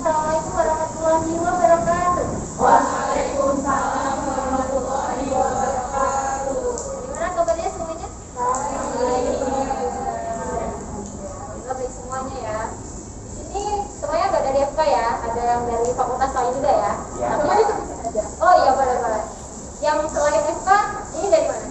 Assalamualaikum warahmatullahi wabarakatuh. Waalaikumsalam warahmatullahi wabarakatuh. Gimana kabarnya semuanya? Baik. Baik semuanya ya. Di sini semuanya nggak dari FK ya, ada yang dari fakultas lain juga ya. Ya. Semuanya disebut aja. Oh iya boleh. Yang selain FK ini dari mana?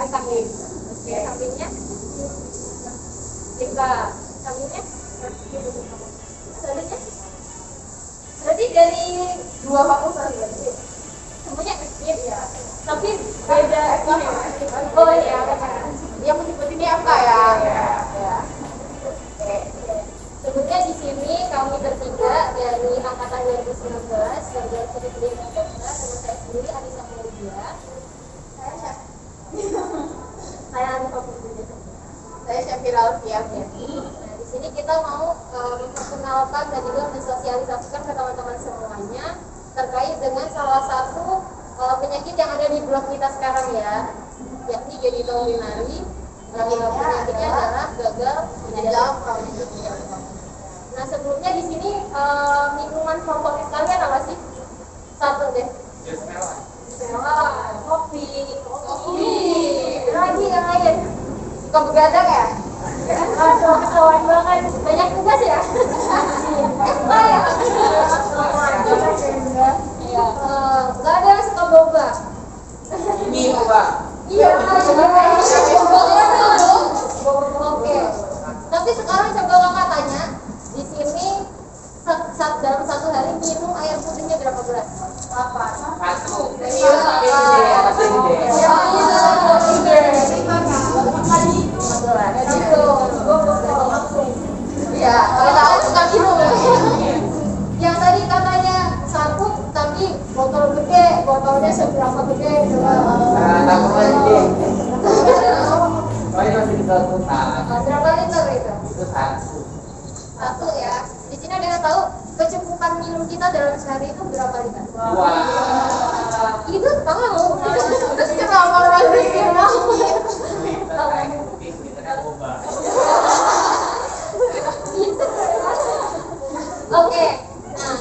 Samping. Oke. Sampingnya? FK. Sampingnya? Selanjutnya? Berarti dari Dua fakultas berarti. semuanya FK ya. Tapi beda ini. Oh iya. Yang menyebut ini FK ya. Ya. Oke. Sebutnya di sini kami bertiga dari angkatan 2019 sebagai Sekretari Fakultas, teman saya sendiri Anissa Mulia. Saya Anissa Mulia. Saya Syafira Alfiafiani. Nah, di sini kita mau memperkenalkan dan juga mensosialisasikan ke teman-teman semuanya terkait dengan salah satu penyakit yang ada di blog kita sekarang ya, yakni genital urinary. Penyakitnya adalah gagal ginjal kronis. Nah sebelumnya di sini minuman favorit kalian apa sih? Satu deh. Kopi. Lagi yang lain. Suka begadang ya? Aduh, ketahuan banget. Banyak tugas ya? Enggak ya? Iya. Enggak ada yang suka boba. Ini Mbak. Iya. Oke. Tapi sekarang coba kakak tanya, di sini dalam satu hari minum air putihnya berapa gelas? 8. Satu. Iya. Ya, kita tahu suka minum. Yang tadi katanya satu, tapi botol gede, botolnya seberapa gede? Tak perlu lagi. Soalnya masih di ketutupan. Berapa liter itu? Itu satu. Satu ya. Di sini ada yang tahu kecukupan minum kita dalam sehari itu berapa liter? Wah. Itu tahu. Terus kenapa masih minum? Oke. Nah,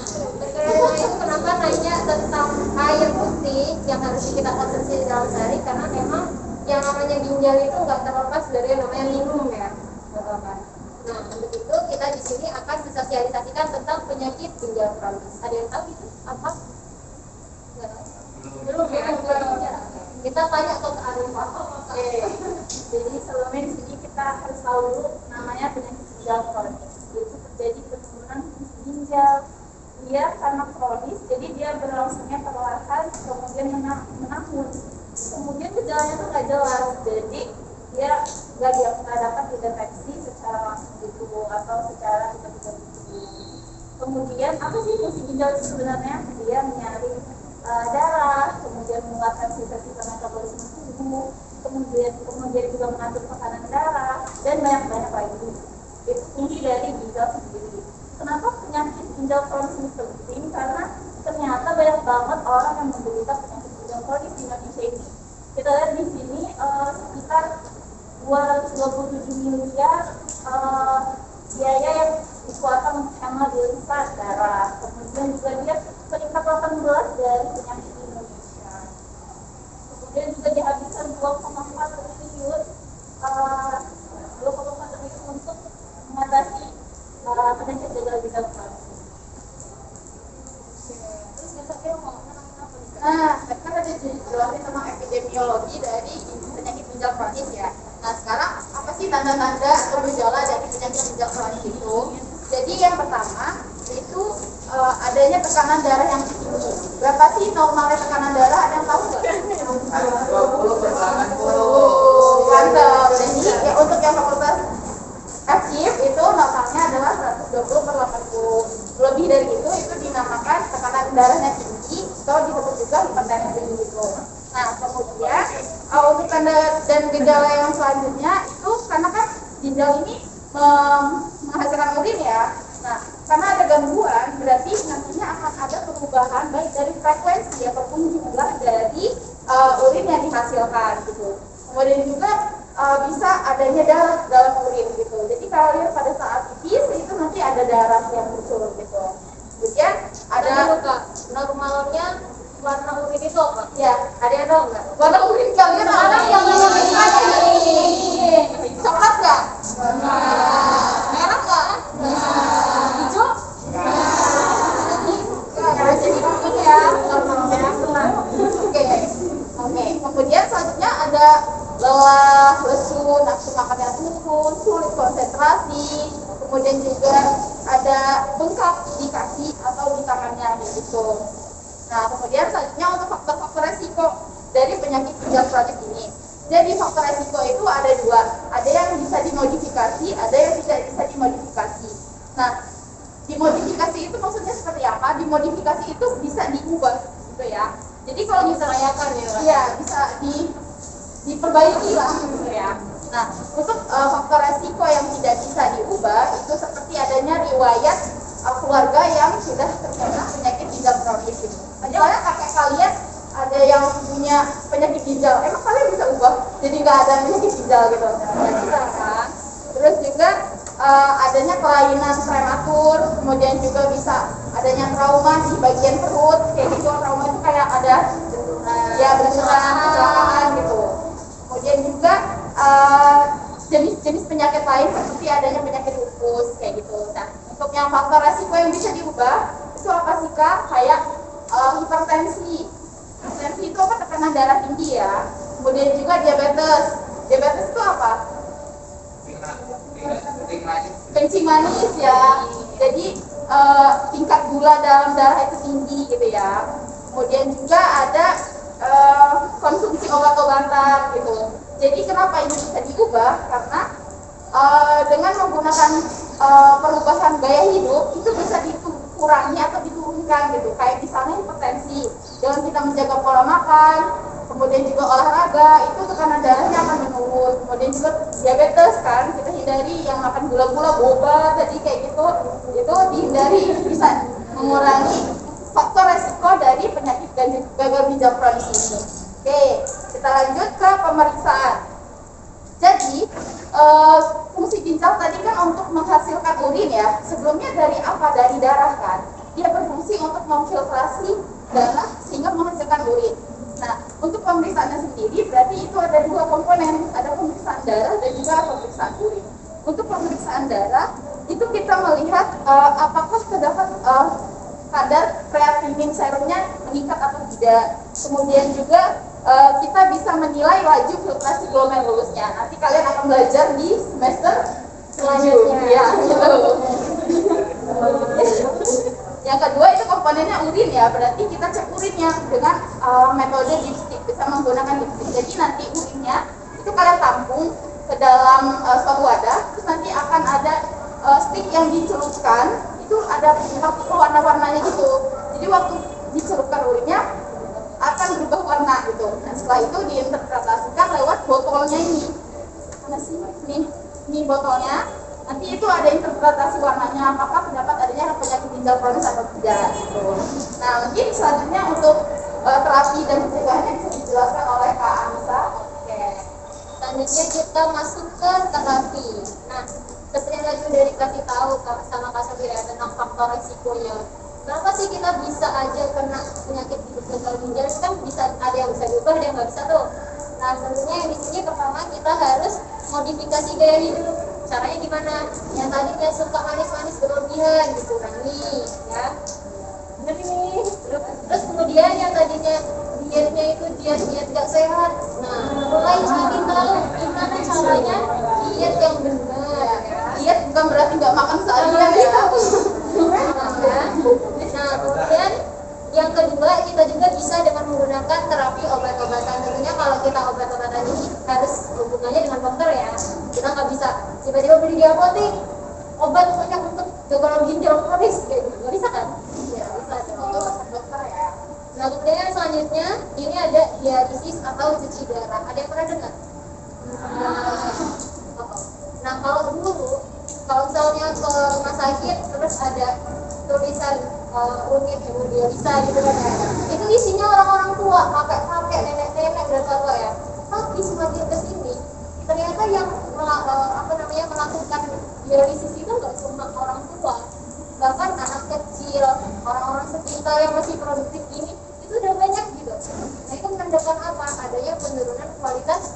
karena itu kenapa nanya tentang air putih yang harus kita konsumsi dalam sehari, karena memang yang namanya ginjal itu nggak terlepas dari yang namanya minum ya, Bapak. Nah, untuk itu kita di sini akan mensosialisasikan tentang penyakit ginjal kronis. Ada yang tahu itu apa? Belum ya. Kita tanya ke Arifah. Oke. Jadi sebelumnya di sini kita harus tahu dulu namanya penyakit ginjal kronis. Itu terjadi penurunan fungsi ginjal. Dia karena kronis, jadi dia berlangsungnya perlahan, kemudian menahun. Kemudian gejalanya tuh nggak jelas, jadi dia nggak dapat dideteksi secara langsung gitu atau secara tiba-tiba gitu. Kemudian apa sih fungsi ginjal itu sebenarnya? Dia menyaring darah, kemudian mengeluarkan sisa-sisa metabolisme tubuh, kemudian juga mengatur tekanan darah dan banyak lagi. Itu fungsi dari ginjal sendiri. Kenapa penyakit ginjal kronis ini penting? Karena ternyata banyak banget orang yang menderita penyakit ginjal kronis di Indonesia ini. Kita lihat di sini sekitar 227 miliar biaya yang dikeluarkan untuk hemodialisa darah. Kemudian juga dia peringkat 18 dari penyakit di Indonesia. Kemudian juga dihabiskan 2,4 triliun untuk mengatasi penyakit gagal ginjal kronis. Terus besoknya mau apa nih? Nah, tadi kan ada jelasin tentang epidemiologi dari penyakit ginjal kronis ya. Nah, sekarang apa sih tanda-tanda atau gejala dari penyakit ginjal kronis itu? Jadi yang pertama itu adanya tekanan darah yang tinggi. Berapa sih normalnya tekanan darah? Ada yang tahu nggak? 20/80. Mantap. Jadi ya, untuk yang fakultas FKIP itu normalnya adalah 120/80. Lebih dari itu dinamakan tekanan darahnya tinggi atau disebut juga hipertensi gitu. Nah, kemudian untuk tanda dan gejala yang selanjutnya itu karena kan ginjal ini menghasilkan urin ya. Nah, karena ada gangguan berarti nantinya akan ada perubahan baik dari frekuensi ataupun jumlah dari urin yang dihasilkan gitu. Kemudian juga bisa adanya darah dalam urin gitu. Jadi kalau pada saat pipis itu nanti ada darah yang muncul gitu. Kemudian ada normalnya warna urin itu apa? ya, Ada yang tahu nggak? warna urin kalian orang yang coklat nggak? Merah nggak? Hijau? Nggak jadi kuning ya normalnya. Oke. Kemudian selanjutnya ada lelah, lesu, nafsu makannya turun, sulit konsentrasi. Kemudian juga ada bengkak di kaki atau di tangannya gitu. Nah, kemudian selanjutnya untuk faktor-faktor resiko dari penyakit ginjal kronik ini. Jadi faktor resiko itu ada dua, ada yang bisa dimodifikasi, ada yang tidak bisa dimodifikasi. Nah, dimodifikasi itu maksudnya seperti apa? Dimodifikasi itu bisa diubah, gitu ya. Jadi kalau misalnya ya bisa diperbaiki lah, gitu ya. Nah, untuk faktor resiko yang tidak bisa diubah itu seperti adanya riwayat keluarga yang sudah terkena penyakit ginjal kronis gitu. Misalnya kakek kalian ada yang punya penyakit ginjal, emang kalian bisa ubah jadi nggak ada penyakit ginjal gitu? Nggak bisa kan? Terus juga adanya kelainan prematur, kemudian juga bisa adanya trauma di bagian perut, kayak gitu. Trauma itu kayak ada benturan, kecelakaan gitu. Kemudian juga jenis-jenis penyakit lain seperti adanya penyakit lupus kayak gitu. Nah, untuk yang faktor resiko yang bisa diubah itu apa sih Kak? Kayak hipertensi. Hipertensi itu apa? Tekanan darah tinggi ya. Kemudian juga diabetes. Diabetes itu apa? Kencing manis ya. Jadi tingkat gula dalam darah itu tinggi gitu ya. Kemudian juga ada konsumsi obat-obatan gitu. Jadi kenapa ini bisa diubah? Karena dengan menggunakan perubahan gaya hidup itu bisa dikurangi atau diturunkan gitu. Kayak misalnya hipertensi, dengan kita menjaga pola makan, kemudian juga olahraga, itu tekanan darahnya akan menurun. Kemudian juga diabetes kan, kita hindari yang makan gula-gula, boba tadi kayak gitu, itu dihindari, bisa mengurangi faktor resiko dari penyakit gagal ginjal kronis ini. Oke, kita lanjut ke pemeriksaan. Jadi fungsi ginjal tadi kan untuk menghasilkan urin ya. Sebelumnya dari apa? Dari darah kan. Dia berfungsi untuk memfiltrasi darah sehingga menghasilkan urin. Nah, untuk pemeriksaannya sendiri berarti itu ada dua komponen, ada pemeriksaan darah dan juga pemeriksaan urin. Untuk pemeriksaan darah itu kita melihat apakah terdapat kadar kreatinin serumnya meningkat atau tidak. Kemudian juga kita bisa menilai laju filtrasi glomerulusnya. Nanti kalian akan belajar di semester selanjutnya. Ya, gitu. Yang kedua itu komponennya urin ya. Berarti kita cek urinnya dengan metode dipstick, bisa menggunakan dipstick. Jadi nanti urinnya itu kalian tampung ke dalam suatu wadah, terus nanti akan ada stick yang dicelupkan, itu ada warna-warnanya gitu. Jadi waktu dicelupkan urinnya akan berubah warna gitu. Nah, setelah itu diinterpretasikan lewat botolnya ini. Mana sih? Ini botolnya. Nanti itu ada interpretasi warnanya, apakah terdapat adanya penyakit ginjal kronis atau tidak gitu. Nah, mungkin selanjutnya untuk terapi dan pencegahannya bisa dijelaskan oleh Kak Anissa. Oke. Selanjutnya kita masuk ke terapi. Nah, seperti yang tadi udah dikasih tahu sama Kak Safira tentang faktor resikonya. Kenapa sih kita bisa aja kena penyakit gagal ginjal? Kan bisa ada yang bisa diubah, ada yang nggak bisa tuh. Nah, tentunya di sini pertama kita harus modifikasi gaya hidup. Caranya gimana? Yang tadinya suka manis-manis berlebihan dikurangi, ya. Bener nih. Terus kemudian yang tadinya dietnya itu diet gak sehat. Nah, mulai cari tahu gimana caranya diet yang benar. Diet bukan berarti nggak makan seharian ya. Nah, kemudian yang kedua kita juga bisa dengan menggunakan terapi obat-obatan. Tentunya kalau kita obat-obatan ini harus hubungannya dengan dokter ya. Kita nggak bisa tiba-tiba beli di apotek obat hanya untuk gagal ginjal kronis kayak gitu. Nggak bisa kan? Ya bisa dong. Dokter ya. Nah, kemudian selanjutnya ini ada dialisis atau cuci darah. Ada yang pernah dengar? Nah, kalau misalnya ke rumah sakit terus ada tulisan unit hemodialisa gitu kan ya, itu isinya orang-orang tua, kakek-kakek, nenek-nenek dan tua ya. Tapi semakin kesini ternyata yang melakukan dialisis itu nggak cuma orang tua, kita yang masih produktif ini itu udah banyak gitu. Nah itu menandakan apa? Adanya penurunan kualitas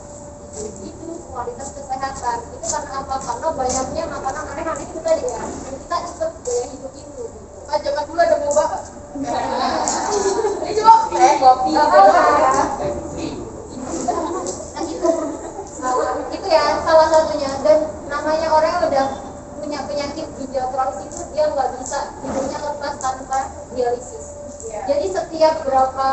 itu, kualitas kesehatan. Itu karena apa? Karena banyaknya makanan aneh-aneh itu tadi ya. Dan kita ikut gaya hidup itu. Ah, zaman dulu ada boba. Ini coba kopi gitu ya. Nah itu ya salah satunya. Dan namanya orang yang udah punya penyakit ginjal kronis itu dia nggak bisa hidupnya lepas tanpa dialisis. Jadi setiap berapa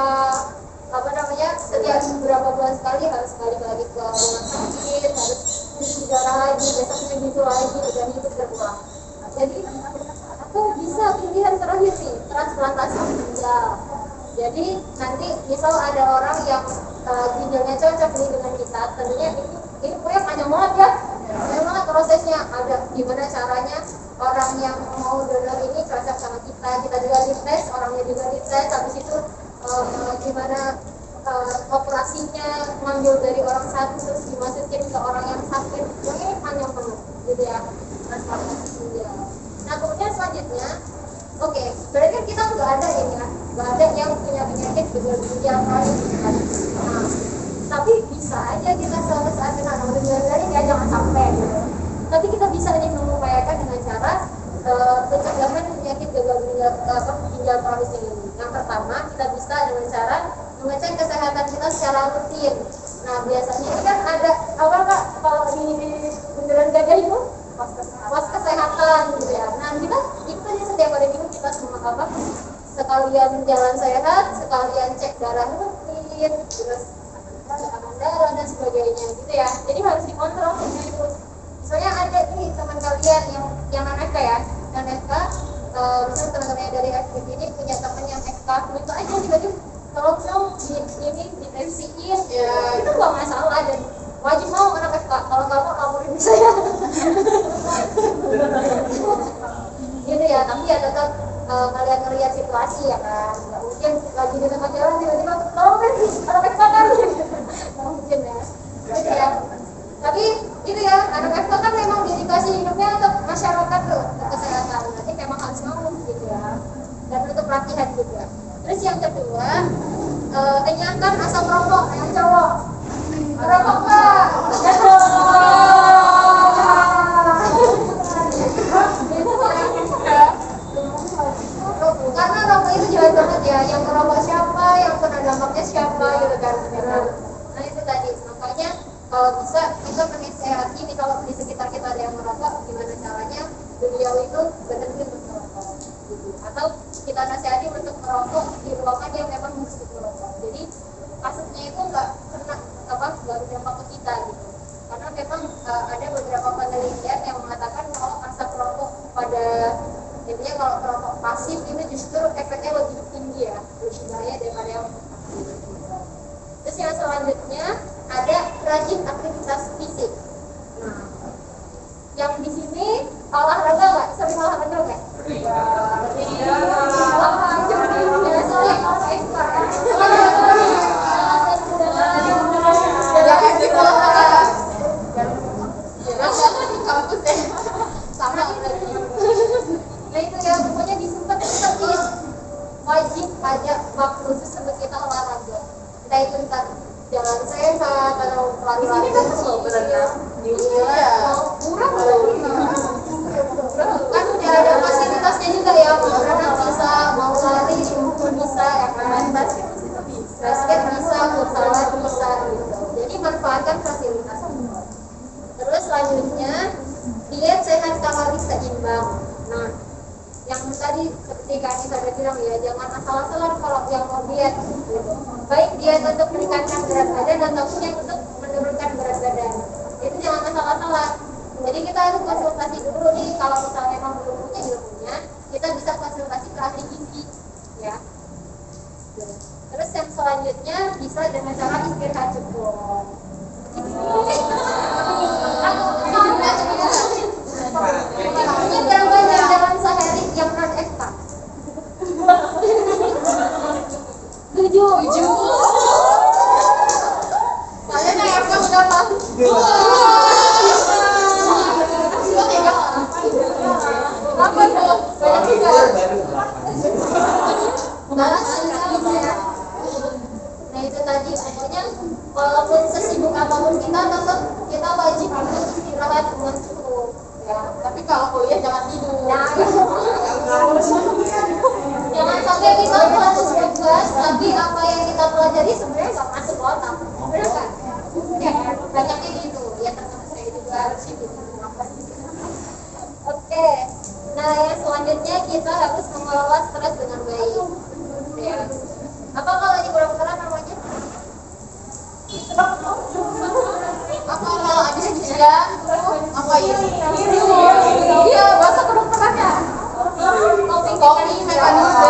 bulan sekali harus balik lagi ke rumah sakit, harus cuci darah lagi, besoknya gitu lagi, dan itu berulang. Jadi atau bisa pilihan terakhir nih, transplantasi ginjal. Jadi nanti misal ada orang yang ginjalnya cocok nih dengan kita, tentunya ini proyek panjang banget ya. Panjang banget prosesnya, ada gimana caranya orang yang mau donor ini cocok sama kita juga dites, orangnya juga dites, habis itu gimana operasinya, ngambil dari orang satu terus dimasukin ke orang yang sakit. Yang ini panjang banget gitu ya, transplantasi ginjal. Nah kemudian selanjutnya, oke, berarti kan kita nggak ada ini ya, nggak ada yang punya penyakit gagal ginjal kronis kan. Nah, tapi bisa aja kita suatu saat kena gagal ginjal ya, jangan sampai gitu. Tapi kita bisa nih mengupayakan dengan cara pencegahan penyakit gagal ginjal kronis ini. Yang pertama kita bisa dengan cara mengecek kesehatan kita secara rutin. Nah biasanya ini kan ada apa kak kalau di beneran gajah itu pos kesehatan gitu ya. Nah kita itu aja setiap hari minggu kita semua sekalian jalan sehat, sekalian cek darah rutin, terus tekanan darah dan sebagainya gitu ya. Jadi harus dikontrol itu. Misalnya ada nih teman kalian yang non-FK ya, non-FK, misalnya teman-teman dari FK ini punya teman yang FK, itu aja tiba-tiba tolong dong ini ditensiin ya, itu gak masalah dan wajib mau anak FK, kalau nggak mau laporin saya. Gitu ya, tapi ya tetap kalian ngeliat situasi ya kan, nggak mungkin lagi di tengah jalan tiba-tiba tolong kan anak FK kan, nggak mungkin ya. Gitu ya. Tapi itu ya, anak FK kan memang dedikasi hidupnya untuk masyarakat tuh, untuk kesehatan. Nanti memang harus mau gitu ya, dan untuk latihan juga. Terus yang kedua, enyahkan asap rokok yang cowok. Rokok kak, karena rokok itu jahat banget ya. Yang merokok siapa, yang kena dampaknya siapa gitu kan. Nah itu tadi, makanya kalau bisa kita menasehati nih kalau di sekitar kita ada yang merokok, gimana caranya beliau itu berhenti untuk merokok gitu. Atau kita nasihati untuk merokok di ruangan yang memang khusus merokok. Jadi asapnya itu nggak berdampak ke kita gitu. Karena memang ada beberapa penelitian yang mengatakan kalau asap rokok pada intinya kalau perokok pasif itu justru efeknya lebih tinggi ya, lebih bahaya daripada yang aktif. Terus yang selanjutnya ada rajin aktivitas fisik. Nah, yang di sini olahraga nggak? Sering olahraga nggak? Nah itu ya, pokoknya disempet-sempet wajib ada waktu khusus untuk kita olahraga. Entah itu jalan sehat atau lari-lari kecil. Mau kurang kan udah ada fasilitasnya juga ya, mau berenang bisa, mau lari bisa ya kan, basket bisa, futsal bisa gitu. Jadi manfaatkan fasilitas. Terus selanjutnya diet sehat kalori seimbang. Nah yang tadi seperti Kak Anissa tadi bilang ya, jangan asal-asalan kalau yang mau diet gitu. Baik diet untuk meningkatkan berat badan ataupun yang untuk menurunkan berat badan, itu jangan asal-asalan. Jadi kita harus konsultasi dulu nih, kalau misalnya memang belum punya ilmunya, kita bisa konsultasi ke ahli gizi ya. Terus yang selanjutnya bisa dengan cara istirahat cukup. Ini berapa jam dalam sehari yang non FK? 7. Saya naik FK berapa? 2. Apa tuh? Banyak juga. pelajari sebenarnya nggak masuk otak, benar nggak? Ya, banyaknya gitu, ya termasuk saya juga harus itu. Oke, nah yang selanjutnya kita harus mengelola stres dengan baik. Ya. Apa kalau di kedokteran namanya? Apa kalau ada ginjal apa ya? Iya, bahasa kedokterannya. Coping mekanisme.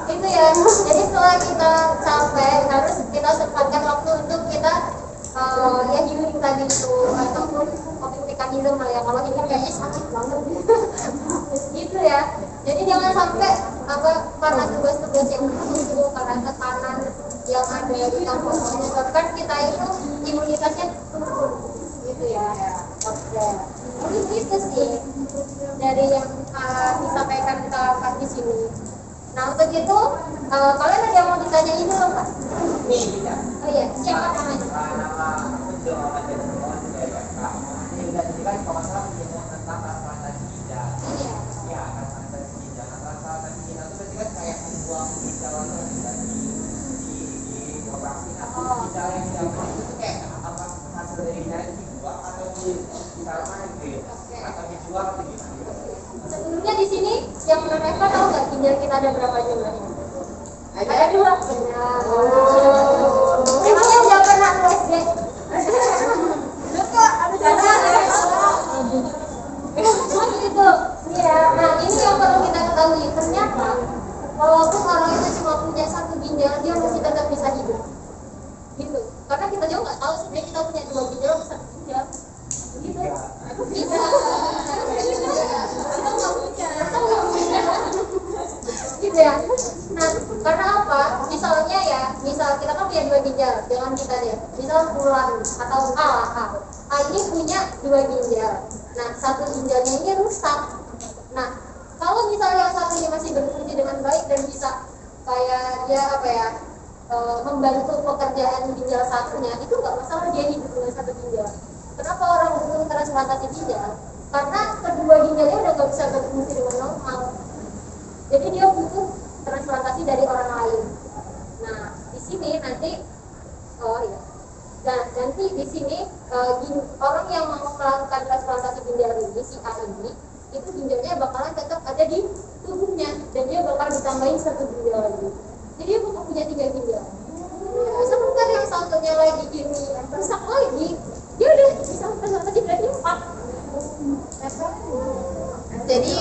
Itu ya, jadi setelah kita capek harus kita sempatkan waktu untuk kita ya healing tadi itu ataupun coping mechanism lah ya. Kalau ini kayaknya sakit banget gitu ya. Jadi jangan sampai karena tugas-tugas yang begitu, karena tekanan yang ada di kampus menyebabkan kita itu imunitasnya turun gitu ya. Oke, mungkin itu sih dari yang disampaikan Kak di sini. Nah untuk itu kalian ada yang mau ditanyain dulu Kak? Oh iya, siapa namanya? Nama aku juga Muhammad dari Sekolah dari Kak. Ini udah kan kalau masalah menyinggung tentang transplantasi ginjal. Iya. Ya, transplantasi ginjal. Transplantasi ginjal itu berarti kan kayak membuang ginjal di operasi. Nah, ginjal yang diambil itu tuh kayak apa hasil dari ginjal itu dibuang atau ditaruh mana gitu? Atau dijual atau gimana? Sebelumnya di sini yang mereka tahu nggak ginjal kita ada berapa jumlahnya? Ada 2. Emangnya udah pernah SD? Lupa, ada Oh gitu. Iya. Nah ini yang perlu kita ketahui. Ternyata walaupun orang itu cuma punya 1 ginjal, dia masih tetap bisa hidup. Gitu. Karena kita juga nggak tahu sebenarnya kita punya 2 ginjal atau 1 ginjal. Gitu. Bisa. Gitu ya. Nah, karena apa? Misalnya ya, misal kita kan punya 2 ginjal, jangan kita deh. Misal Fulan atau A ini punya 2 ginjal. Nah, 1 ginjalnya ini rusak. Nah, kalau misalnya yang satu ini masih berfungsi dengan baik dan bisa kayak dia membantu pekerjaan ginjal satunya, itu nggak masalah dia hidup dengan 1 ginjal. Kenapa orang butuh transplantasi ginjal? Karena kedua ginjalnya udah nggak bisa berfungsi dengan normal. Jadi dia butuh transplantasi dari orang lain. Nah, di sini nanti nanti di sini orang yang mau melakukan transplantasi ginjal ini, si A ini, itu ginjalnya bakalan tetap ada di tubuhnya dan dia bakal ditambahin 1 ginjal lagi. Jadi dia bakal punya 3 ginjal. Sebentar yang satunya lagi gini rusak lagi, dia udah bisa transplantasi berarti 4. Jadi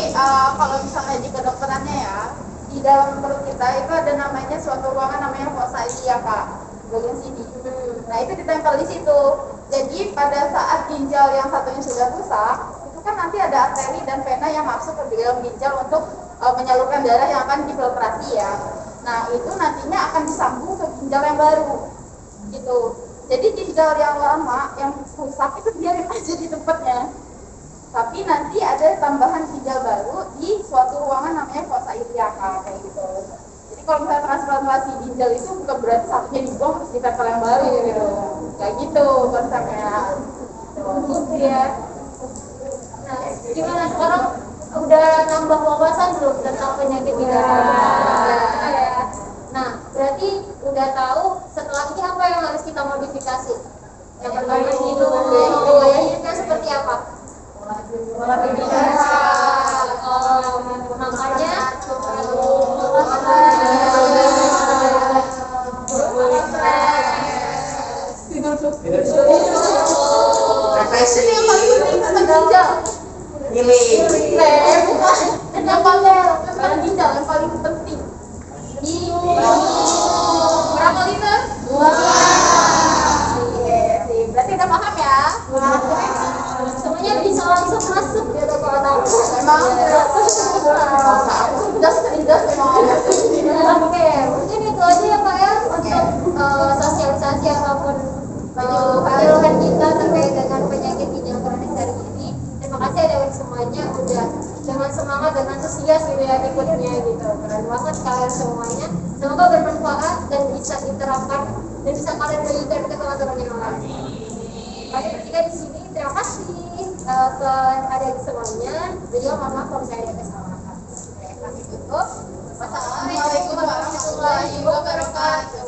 kalau misalnya di kedokterannya ya, di dalam perut kita itu ada namanya suatu ruangan namanya fossa iliaca, bagian sini. Nah itu ditempel di situ. Jadi pada saat ginjal yang satunya sudah rusak, itu kan nanti ada arteri dan vena yang masuk ke dalam ginjal untuk menyalurkan darah yang akan difiltrasi ya. Nah itu nantinya akan disambung ke ginjal yang baru, gitu. Jadi ginjal yang lama yang rusak itu biarin aja di tempatnya. Tapi nanti ada tambahan ginjal baru di suatu ruangan namanya fossa iliaca kayak gitu. Jadi kalau misalnya transplantasi ginjal itu bukan berarti satunya dibuang terus ditempel yang baru gitu. Kayak gitu konsepnya. Gitu ya. Nah, gimana sekarang udah nambah wawasan belum tentang penyakit ginjal? Nah, berarti udah tahu setelah ini apa yang harus kita modifikasi? Yang pertama itu gaya hidupnya seperti apa? Makanya Reflection yang paling penting tentang ginjal. Bukan ginjal yang paling penting. Berapa liter? 2. Berarti udah paham ya? semuanya bisa langsung masuk gitu ke otak. Emang cerdas memang. Oke, mungkin itu aja ya Pak ya untuk sosialisasi ataupun penyuluhan kita terkait dengan penyakit ginjal kronis hari ini. Terima kasih adik-adik semuanya udah dengan semangat dan antusias gitu ya ikutnya gitu. Keren banget kalian semuanya. Semoga bermanfaat dan bisa diterapkan dan bisa kalian bagikan ke teman-teman yang lain. Kalian bertiga di sini, terima kasih. ada semuanya, jadi mohon maaf kalau misalnya ada kesalahan. Kami tutup. Wassalamualaikum warahmatullahi wabarakatuh.